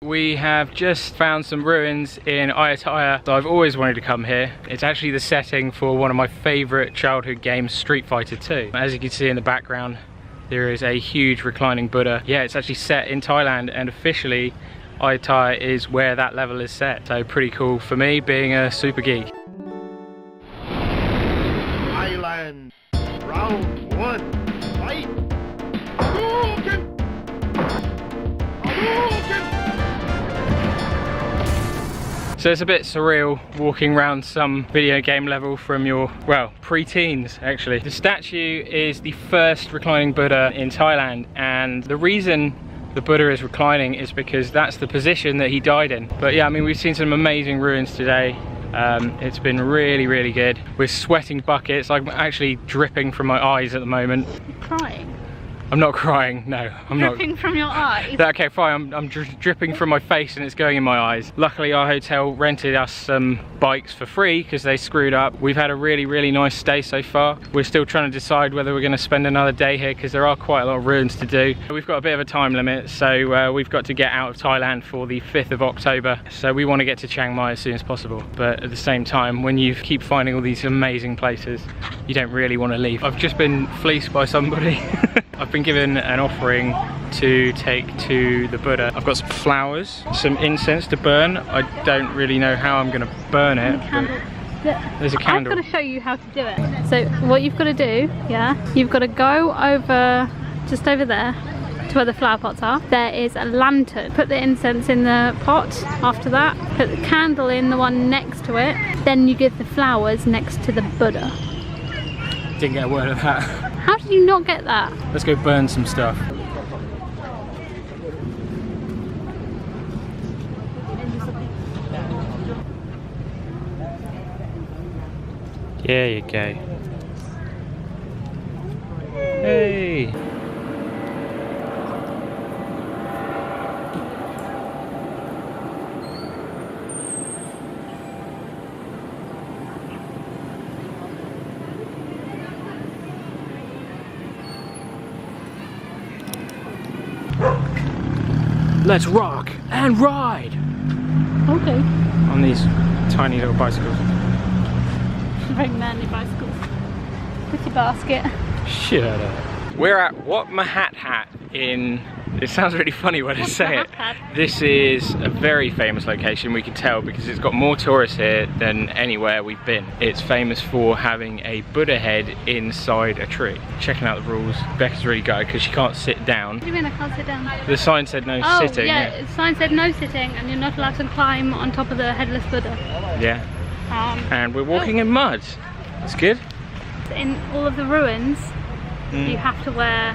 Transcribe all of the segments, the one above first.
We have just found some ruins in Ayutthaya. So I've always wanted to come here. It's actually the setting for one of my favourite childhood games, Street Fighter 2. As you can see in the background, there is a huge reclining Buddha. Yeah, it's actually set in Thailand, and officially Ayutthaya is where that level is set. So pretty cool for me, being a super geek. Thailand, round 1, fight! So it's a bit surreal walking around some video game level from your, well, pre-teens actually. The statue is the first reclining Buddha in Thailand, and the reason the Buddha is reclining is because that's the position that he died in. But yeah, I mean, we've seen some amazing ruins today. It's been really, really good. We're sweating buckets. I'm actually dripping from my eyes at the moment. You're crying? I'm not crying, no. I'm dripping not. From your eyes? Okay, fine, I'm dripping from my face and it's going in my eyes. Luckily our hotel rented us some bikes for free because they screwed up. We've had a really, really nice stay so far. We're still trying to decide whether we're going to spend another day here because there are quite a lot of ruins to do. We've got a bit of a time limit, so we've got to get out of Thailand for the 5th of October. So we want to get to Chiang Mai as soon as possible. But at the same time, when you keep finding all these amazing places, you don't really want to leave. I've just been fleeced by somebody. I've been given an offering to take to the Buddha. I've got some flowers, some incense to burn. I don't really know how I'm going to burn it. There's a candle. I've got to show you how to do it. So what you've got to do, yeah, you've got to go over, just over there, to where the flower pots are. There is a lantern. Put the incense in the pot after that. Put the candle in the one next to it. Then you give the flowers next to the Buddha. Didn't get a word of that. How did you not get that? Let's go burn some stuff. There you go. Hey! Let's rock and ride! Okay. On these tiny little bicycles. Very manly bicycles. With your basket. Shut up. We're at Wat Mahat Hat in... It sounds really funny when I say it. This is a very famous location, we can tell, because it's got more tourists here than anywhere we've been. It's famous for having a Buddha head inside a tree. Checking out the rules. Becca's really gutted because she can't sit down. What do you mean I can't sit down? The sign said no sitting. Yeah, the sign said no sitting, and you're not allowed to climb on top of the headless Buddha. Yeah. And we're walking in mud. That's good. In all of the ruins, you have to wear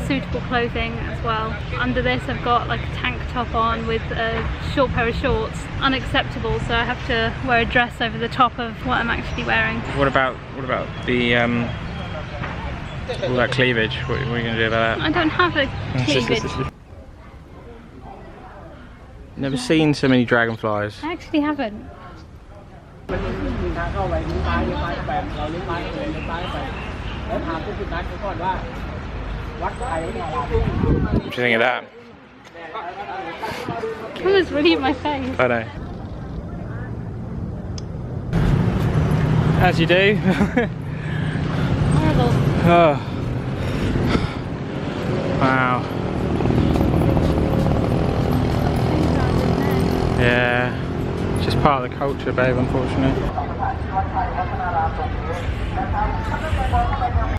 suitable clothing as well. Under this I've got like a tank top on with a short pair of shorts. Unacceptable, so I have to wear a dress over the top of what I'm actually wearing. What about the all that cleavage? What are you going to do about that? I don't have a cleavage. Never seen so many dragonflies. I actually haven't. What do you think of that? It was really in my face. I know. As you do. Horrible. Oh. Wow. Yeah. Just part of the culture, babe, unfortunately.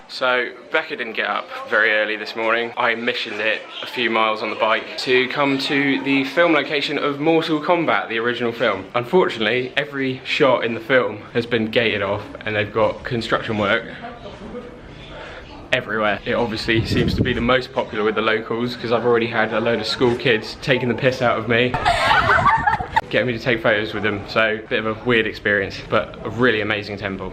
So Becca didn't get up very early this morning. I missioned it a few miles on the bike to come to the film location of Mortal Kombat, the original film. Unfortunately, every shot in the film has been gated off and they've got construction work everywhere. It obviously seems to be the most popular with the locals because I've already had a load of school kids taking the piss out of me. Getting me to take photos with them, so a bit of a weird experience, but a really amazing temple.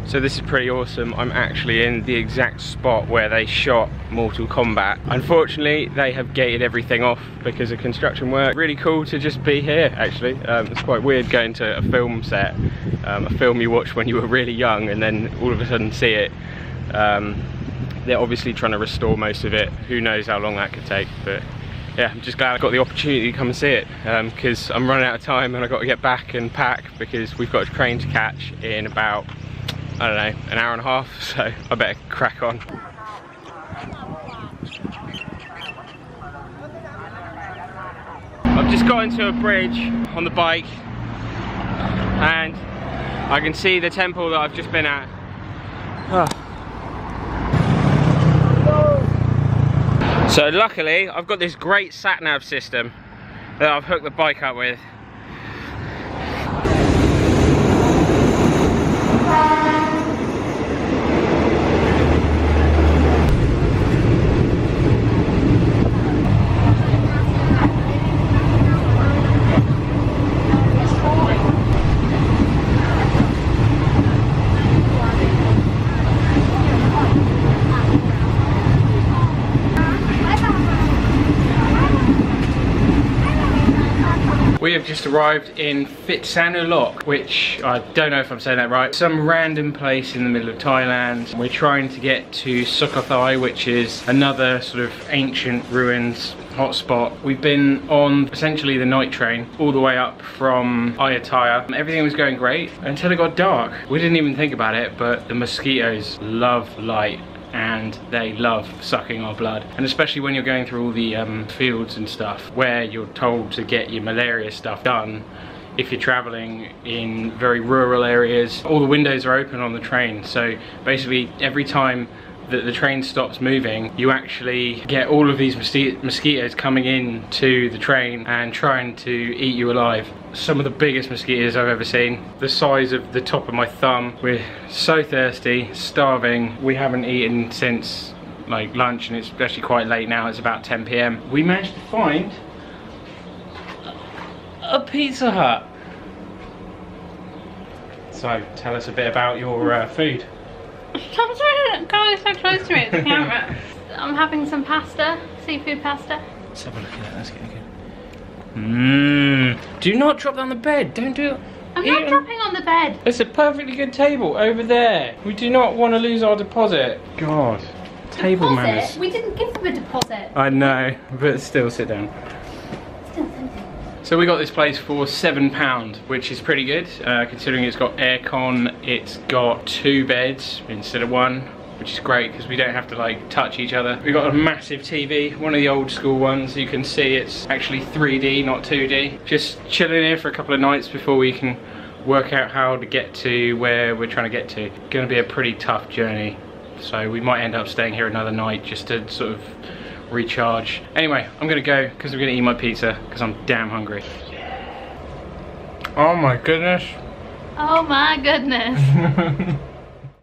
So this is pretty awesome. I'm actually in the exact spot where they shot Mortal Kombat. Unfortunately, they have gated everything off because of construction work. Really cool to just be here, actually. It's quite weird going to a film set, a film you watched when you were really young, and then all of a sudden see it. They're obviously trying to restore most of it. Who knows how long that could take, but yeah, I'm just glad I got the opportunity to come and see it, because I'm running out of time and I've got to get back and pack because we've got a train to catch in about, I don't know, an hour and a half, so I better crack on. I've just got into a bridge on the bike and I can see the temple that I've just been at. So luckily, I've got this great sat-nav system that I've hooked the bike up with. We have just arrived in Phitsanulok, which I don't know if I'm saying that right. Some random place in the middle of Thailand. We're trying to get to Sukhothai, which is another sort of ancient ruins hotspot. We've been on essentially the night train all the way up from Ayutthaya. Everything was going great until it got dark. We didn't even think about it, but the mosquitoes love light and they love sucking our blood, and especially when you're going through all the fields and stuff where you're told to get your malaria stuff done. If you're traveling in very rural areas, all the windows are open on the train, so basically every time that the train stops moving, you actually get all of these mosquitoes coming in to the train and trying to eat you alive. Some of the biggest mosquitoes I've ever seen, the size of the top of my thumb. We're so thirsty, starving. We haven't eaten since like lunch, and it's actually quite late now. It's about 10 PM. We managed to find a Pizza Hut. So tell us a bit about your food. Stop trying to go so close to me, it's the camera. I'm having some pasta, seafood pasta. Let's have a look at that, that's getting good. Do not drop that on the bed, don't do it. I'm not dropping on the bed. It's a perfectly good table over there. We do not want to lose our deposit. God, table manners. We didn't give them a deposit. I know, but still sit down. So we got this place for £7, which is pretty good, considering it's got aircon. It's got 2 beds instead of 1, which is great because we don't have to like touch each other. We got a massive TV, one of the old school ones. You can see it's actually 3D, not 2D. Just chilling here for a couple of nights before we can work out how to get to where we're trying to get to. Going to be a pretty tough journey, so we might end up staying here another night just to sort of recharge. Anyway, I'm gonna go because I'm gonna eat my pizza because I'm damn hungry. Oh my goodness. Oh my goodness.